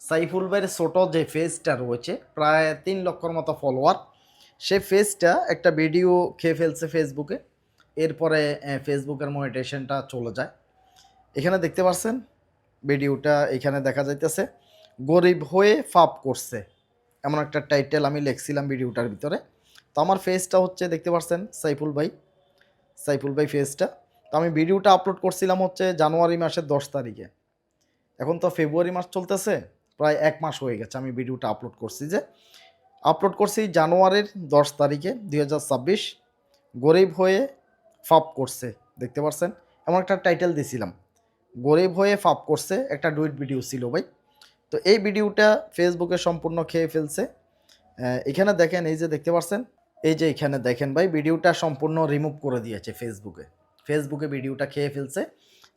সাইফুল ভাইয়ের ছোট যে পেজটা রয়েছে প্রায় 3 লক্ষর মতো ফলোয়ার, সে পেজটা একটা ভিডিও খেয়ে ফেলছে ফেসবুকে। এরপরে ফেসবুকের মনিটাইজেশনটা চলে যায়। এখানে দেখতে পাচ্ছেন ভিডিওটা, এখানে দেখা যাইতেছে গরিব হয়ে ফাপ করছে, এমন একটা টাইটেল আমি লিখছিলাম ভিডিওটার ভিতরে। তো আমার ফেজটা হচ্ছে দেখতে পাচ্ছেন সাইফুল ভাই ফেজটা। তো আমি ভিডিওটা আপলোড করছিলাম হচ্ছে জানুয়ারি মাসের 10 তারিখে। এখন তো ফেব্রুয়ারি মাস চলতেছে, প্রায় 1 মাস হয়ে গেছে আমি ভিডিওটা আপলোড করছি জানুয়ারির 10 তারিখে 2026। গরিব হয়ে ফাপ করছে, দেখতে পাচ্ছেন এমন একটা টাইটেল দিছিলাম। গরিব হয়ে ফাপ করছে একটা ডুইট ভিডিও ছিল ভাই। তো এই ভিডিওটা ফেসবুকে সম্পূর্ণ খেয়ে ফেলছে। এখানে দেখেন, এই যে দেখতে পাচ্ছেন, এই যে এখানে দেখেন ভাই, ভিডিওটা সম্পূর্ণ রিমুভ করে দিয়েছে ফেসবুকে ভিডিওটা খেয়ে ফেলছে।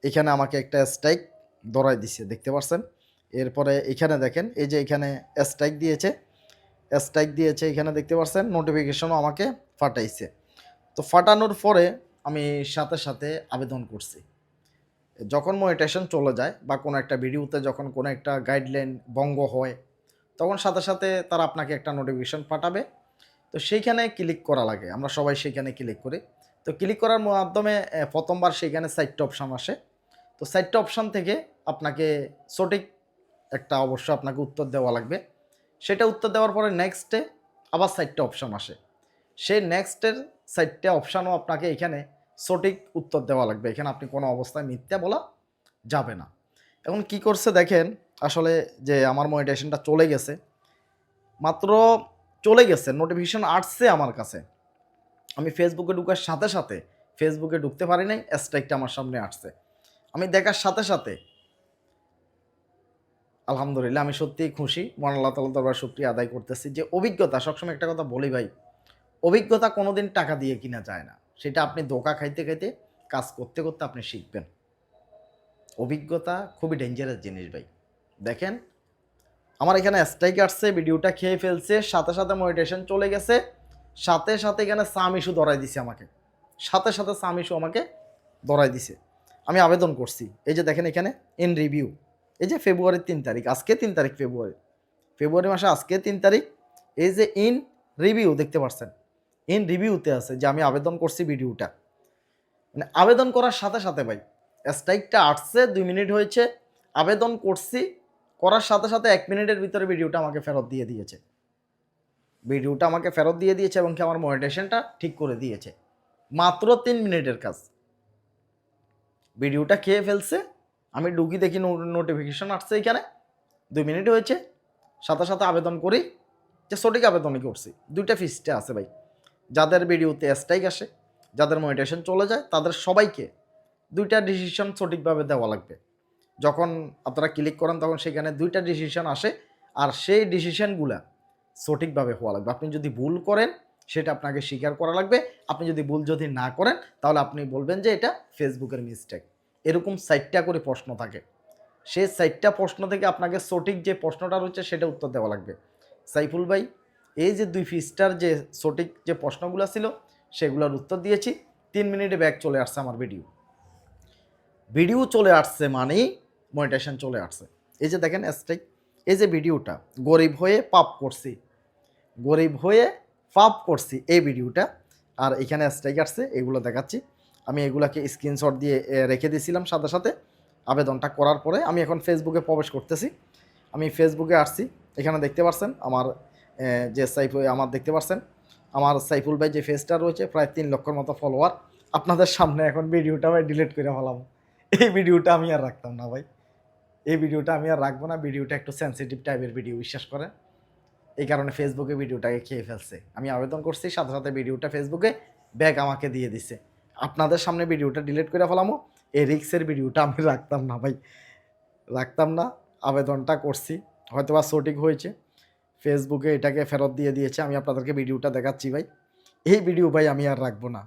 এখানে আমাকে একটা স্ট্রাইক ধরাই দিছে, দেখতে পাচ্ছেন। এরপরে এখানে দেখেন, এই যে এখানে স্ট্রাইক দিয়েছে এখানে দেখতে পাচ্ছেন, নোটিফিকেশনও আমাকে ফাটাইছে। তো ফাটানোর পরে আমি সাথে সাথে আবেদন করছি। যখন মনিটাইজেশন চলে যায় বা কোনো একটা ভিডিওতে যখন কোনো একটা গাইডলাইন ভঙ্গ হয়, তখন সাথে সাথে তারা আপনাকে একটা নোটিফিকেশন পাঠাবে। তো সেইখানে ক্লিক করা লাগে, আমরা সবাই সেইখানে ক্লিক করি। তো ক্লিক করার মাধ্যমে প্রথমবার সেইখানে 4টা অপশান আসে। তো 4টা অপশান থেকে আপনাকে সঠিক একটা অবশ্য আপনাকে উত্তর দেওয়া লাগবে। সেটা উত্তর দেওয়ার পরে নেক্সটে আবার 4টা অপশান আসে। সেই নেক্সটের 4টা অপশানও আপনাকে এখানে সঠিক উত্তর দেওয়া লাগবে। এখানে আপনি কোনো অবস্থায় মিথ্যা বলা যাবে না। এখন কি করছে দেখেন, আসলে যে আমার মনিটাইজেশনটা চলে গেছে, মাত্র চলে গেছে, নোটিফিকেশন আসছে আমার কাছে। আমি ফেসবুকে ঢুকার সাথে সাথে, ফেসবুকে ঢুকতে পারি নাই, স্ট্রাইকটা আমার সামনে আসছে। আমি দেখার সাথে সাথে আলহামদুলিল্লাহ আমি সত্যিই খুশি, মহান আল্লাহ তাআলার দরবারে শুকরিয়া আদায় করতেছি যে অভিজ্ঞতা, সবসময় একটা কথা বলি ভাই, অভিজ্ঞতা কোনোদিন টাকা দিয়ে কিনা যায় না। সেটা আপনি ধোঁকা খাইতে খাইতে, কাজ করতে করতে আপনি শিখবেন। অভিজ্ঞতা খুবই ডেঞ্জারাস জিনিস ভাই। দেখেন, আমার এখানে স্ট্রাইক আসছে, ভিডিওটা খেয়ে ফেলছে, সাথে সাথে মনিটাইজেশন চলে গেছে, সাথে সাথে এখানে সাম ইস্যু ধরাই দিছে আমাকে, সাথে সাথে সাম ইস্যু আমাকে ধরাই দিছে। আমি আবেদন করছি, এই যে দেখেন এখানে ইন রিভিউ, এই যে ফেব্রুয়ারির 3 তারিখ, আজকে 3 তারিখ ফেব্রুয়ারি মাসে আজকে 3 তারিখ, এই যে ইন রিভিউ দেখতে পাচ্ছেন, ইন রিভিউতে আছে যে আমি আবেদন করছি ভিডিওটা। মানে আবেদন করার সাথে সাথে ভাই স্ট্রাইকটা আসছে, 2 মিনিট হয়েছে, আবেদন করছি, করার সাথে সাথে 1 মিনিটের ভিতরে ভিডিওটা আমাকে ফেরত দিয়ে দিয়েছে। এবং কি আমার মনিটাইজেশনটা ঠিক করে দিয়েছে। মাত্র 3 মিনিটের কাজ, ভিডিওটা খেয়ে ফেলছে। আমি ঢুকি দেখি নোটিফিকেশন আসছে এখানে, 2 মিনিট হয়েছে, সাথে সাথে আবেদন করি, যে সঠিক আবেদনই করছি। 2টা ফিস্টে আছে ভাই, যাদের ভিডিওতে স্ট্রাইক আসে, যাদের মনিটাইজেশন চলে যায়, তাদের সবাইকে 2টা ডিসিশন সঠিকভাবে দেওয়া লাগবে। যখন আপনারা ক্লিক করেন তখন সেখানে 2টা ডিসিশন আসে, আর সেই ডিসিশনগুলা সঠিকভাবে হওয়া লাগবে। আপনি যদি ভুল করেন সেটা আপনাকে স্বীকার করা লাগবে। আপনি যদি ভুল না করেন তাহলে আপনি বলবেন যে এটা ফেসবুকের মিস্টেক। এরকম 4টা করে প্রশ্ন থাকে, সেই 4টা প্রশ্ন থেকে আপনাকে সঠিক যে প্রশ্নটা রয়েছে সেটা উত্তর দেওয়া লাগবে। সাইফুল ভাই এই যে 2 পৃষ্ঠার যে সঠিক যে প্রশ্নগুলো ছিল সেগুলোর উত্তর দিয়েছি। 3 মিনিটে ব্যাক চলে আসছে আমার ভিডিও চলে আসছে মানেই মনিটাইজেশন চলে আসছে। এই যে দেখেন স্ট্রাইক, এই যে ভিডিওটা গরিব হয়ে পাপ করছি এই ভিডিওটা, আর এখানে স্ট্রাইক আসছে, এগুলো দেখাচ্ছি। আমি এগুলাকে স্ক্রিনশট দিয়ে রেখে দিয়েছিলাম সাথে সাথে আবেদনটা করার পরে। আমি এখন ফেসবুকে প্রবেশ করতেছি, আমি ফেসবুকে আসছি। এখানে দেখতে পাচ্ছেন আমার যে দেখতে পাচ্ছেন আমার সাইফুল ভাই যে ফেসটা রয়েছে, প্রায় 3 লক্ষর মতো ফলোয়ার। আপনাদের সামনে এখন ভিডিওটা ভাই ডিলিট করে ফেলাম। এই ভিডিওটা আমি আর রাখতাম না ভাই, এই ভিডিওটা আমি আর রাখবো না। ভিডিওটা একটু সেন্সিটিভ টাইপের ভিডিও, বিশ্বাস করেন। এই কারণে ফেসবুকে ভিডিওটাকে খেয়ে ফেলছে। আমি আবেদন করছি, সাথে সাথে ভিডিওটা ফেসবুকে ব্যাগ আমাকে দিয়ে দিছে। আপনাদের সামনে ভিডিওটা ডিলিট করে ফেলামো, এই রিক্সের ভিডিওটা আমি রাখতাম না ভাই, রাখতাম না। আবেদনটা করছি, হয়তো বা সঠিক হয়েছে, ফেসবুকে এটাকে ফেরত দিয়ে দিয়েছে। আমি আপনাদেরকে ভিডিওটা দেখাচ্ছি ভাই। এই ভিডিও ভাই আমি আর রাখবো না।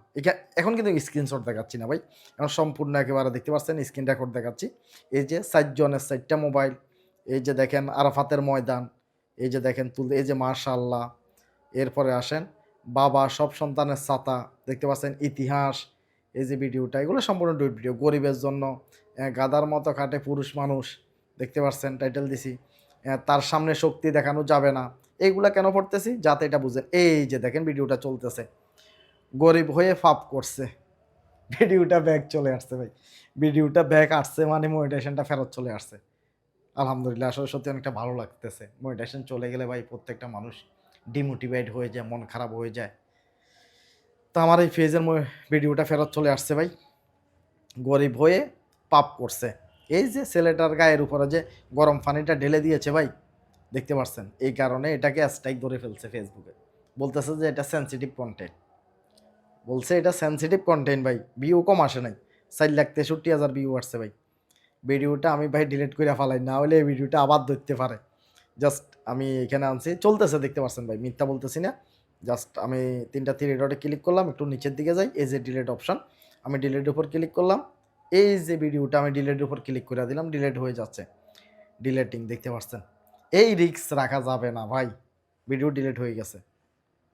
এখন কিন্তু স্ক্রিনশট দেখাচ্ছি না ভাই, এখন সম্পূর্ণ একেবারে দেখতে পাচ্ছেন স্ক্রিন রেকর্ড দেখাচ্ছি। এই যে 4 জনের 4টা মোবাইল, এই যে দেখেন আরাফাতের ময়দান, এই যে দেখেন তুলতে, এই যে মাশাআল্লাহ। এরপরে আসেন বাবা সব সন্তানের ছাতা, দেখতে পাচ্ছেন ইতিহাস। এই যে ভিডিওটা, এগুলো সম্পূর্ণ ডুইট ভিডিও। গরিবের জন্য গাধার মতো খাটে পুরুষ মানুষ, দেখতে পাচ্ছেন টাইটেল দিছি। তার সামনে শক্তি দেখানো যাবে না। এইগুলা কেন পড়তেছি? যাতে এটা বুঝেন। এই যে দেখেন ভিডিওটা চলতেছে। গরিব হয়ে পাপ করছে। ভিডিওটা ব্যাক চলে আসছে ভাই। ভিডিওটা ব্যাক আসছে মানে মনিটাইজেশনটা ফেরত চলে আসছে। আলহামদুলিল্লাহ আসলে সত্যি অনেকটা ভালো লাগতেছে। মনিটাইজেশন চলে গেলে ভাই প্রত্যেকটা মানুষ ডিমোটিভেট হয়ে যায়, মন খারাপ হয়ে যায়। তো আমার এই পেজের ভিডিওটা ফেরত চলে আসছে ভাই। গরিব হয়ে পাপ করছে। এই যে ছেলেটার গায়ের উপরে যে গরম পানিটা ঢেলে দিয়েছে ভাই, দেখতে পাচ্ছেন? এই কারণে এটাকে স্ট্রাইক ধরে ফেলছে ফেসবুকে। বলতেছে যে এটা সেনসিটিভ কনটেন্ট। বলছে এটা সেনসিটিভ কনটেন্ট ভাই। ভিউ কম আসে নাই। 4,63,000 ভিউ আসছে ভাই। ভিডিওটা আমি ভাই ডিলিট করে ফেলাই, না হলে এই ভিডিওটা আবার ধরতে পারে। জাস্ট আমি এখানে আনছি, চলতেছে দেখতে পাচ্ছেন ভাই, মিথ্যা বলতেছি না। জাস্ট আমি 3টা থ্রি ডটে ক্লিক করলাম, একটু নিচের দিকে যাই, এই যে ডিলিট অপশন, আমি ডিলিটের উপর ক্লিক করলাম। এই যে ভিডিওটা আমি ডিলিটের উপর ক্লিক করে দিলাম, ডিলিট হয়ে যাচ্ছে। ডিলেটিং দেখতে পাচ্ছেন? এই রিস্ক রাখা যাবে না ভাই। ভিডিও ডিলিট হয়ে গেছে,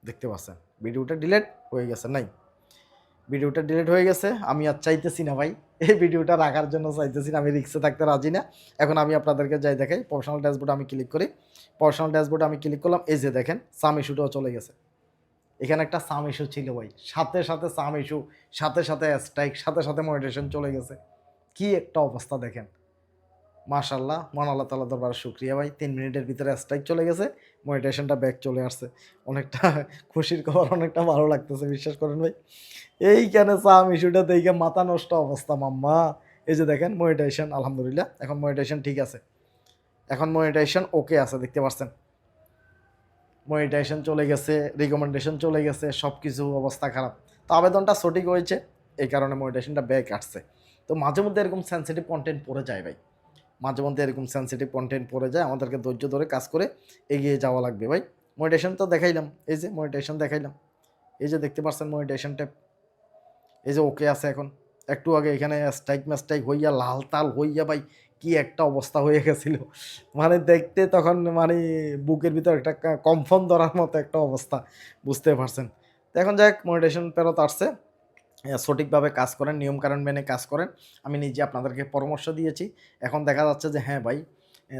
দেখতে পাচ্ছেন? ভিডিওটা ডিলিট হয়ে গেছে। নাই, ভিডিওটা ডিলিট হয়ে গেছে। আমি আর চাইতেছি না ভাই, এই ভিডিওটা রাখার জন্য চাইতেছি না, আমি রিক্সে থাকতে রাজি না। এখন আমি আপনাদেরকে যাই দেখাই, প্রফেশনাল ড্যাশবোর্ডে আমি ক্লিক করি। প্রফেশনাল ড্যাশবোর্ডে আমি ক্লিক করলাম, এই যে দেখেন সাম ইস্যুটাও চলে গেছে। এখানে একটা সাম ইস্যু ছিল ভাই, সাথে সাথে সাম ইস্যু, সাথে সাথে স্ট্রাইক, সাথে সাথে মনিটাইজেশন চলে গেছে। কি একটা অবস্থা দেখেন। মাশাআল্লাহ, মহান আল্লাহ তাআলার দরবারে শুকরিয়া ভাই। 3 মিনিটের ভিতরে স্ট্রাইক চলে গেছে, মনিটাইজেশনটা ব্যাক চলে আসছে। অনেকটা খুশির খবর, অনেকটা ভালো লাগতেছে, বিশ্বাস করেন ভাই। এইখানে সাম ইস্যুটা দেখে মাথা নষ্ট অবস্থা মাম্মা। এই যে দেখেন মনিটাইজেশন, আলহামদুলিল্লাহ এখন মনিটাইজেশন ঠিক আছে। এখন মনিটাইজেশন ওকে আছে, দেখতে পাচ্ছেন? মনিটাইজেশন চলে গেছে, রিকমেন্ডেশন চলে গেছে, সব কিছু অবস্থা খারাপ। তো আবেদনটা সঠিক হয়েছে, এই কারণে মনিটাইজেশনটা ব্যাক আসছে। তো মাঝে মধ্যে এরকম সেনসিটিভ কন্টেন্ট পড়ে যায় ভাই, মাঝে মধ্যে এরকম সেনসিটিভ কন্টেন্ট পড়ে যায়। আমাদেরকে ধৈর্য ধরে কাজ করে এগিয়ে যাওয়া লাগবে ভাই। মনিটাইজেশন তো দেখাইলাম, এই যে মনিটাইজেশন দেখাইলাম, এই যে দেখতে পাচ্ছেন মনিটাইজেশনটা, এই যে ওকে আছে এখন। একটু আগে এখানে স্ট্রাইক ম্যাস্ট্রাইক হইয়া লাল তাল হইয়া ভাই কি একটা অবস্থা হয়ে গেছিল, মানে দেখতে তখন মানে বুকের ভিতর একটা কম্পন ধরার মতো একটা অবস্থা, বুঝতে পারছেন? তো এখন যাক মনিটাইজেশন ফেরত আসছে। সঠিকভাবে কাজ করেন, নিয়মকানুন মেনে কাজ করেন। আমি নিজে আপনাদেরকে পরামর্শ দিয়েছি। এখন দেখা যাচ্ছে যে হ্যাঁ ভাই,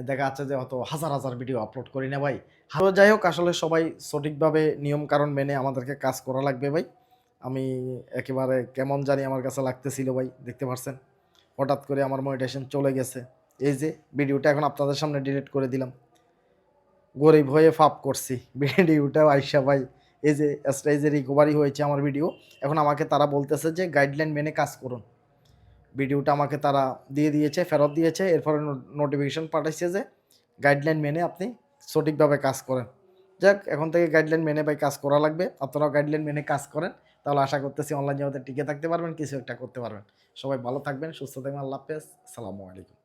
দেখা যাচ্ছে যে অত হাজার হাজার ভিডিও আপলোড করি না ভাই। তো যাই হোক, আসলে সবাই সঠিকভাবে নিয়মকানুন মেনে আমাদেরকে কাজ করা লাগবে ভাই। আমি একেবারে কেমন জানি আমার কাছে লাগতেছিল ভাই, দেখতে পারছেন? হঠাৎ করে আমার মনিটাইজেশন চলে গেছে। এই যে ভিডিওটা এখন আপনাদের সামনে ডিলিট করে দিলাম। গরিব হয়ে পাপ করছি। ভিডিওটা আইসা ভাই, এই যে এই যে রিকভারি হয়েছে আমার ভিডিও। এখন আমাকে তারা বলতেছে যে গাইডলাইন মেনে কাজ করুন। ভিডিওটা আমাকে তারা দিয়ে দিয়েছে, ফেরত দিয়েছে। এরপরে নোটিফিকেশন পাঠাইছে যে গাইডলাইন মেনে আপনি সঠিকভাবে কাজ করেন। যাক, এখন থেকে গাইডলাইন মেনে ভাই কাজ করা লাগবে। আপনারাও গাইডলাইন মেনে কাজ করেন। তাহলে আশা করতেছি অনলাইন জগতে টিকে থাকতে পারবেন, কিছু একটা করতে পারবেন। সবাই ভালো থাকবেন, সুস্থ থাকবেন। আল্লাহ হাফেজ। আসসালামু আলাইকুম।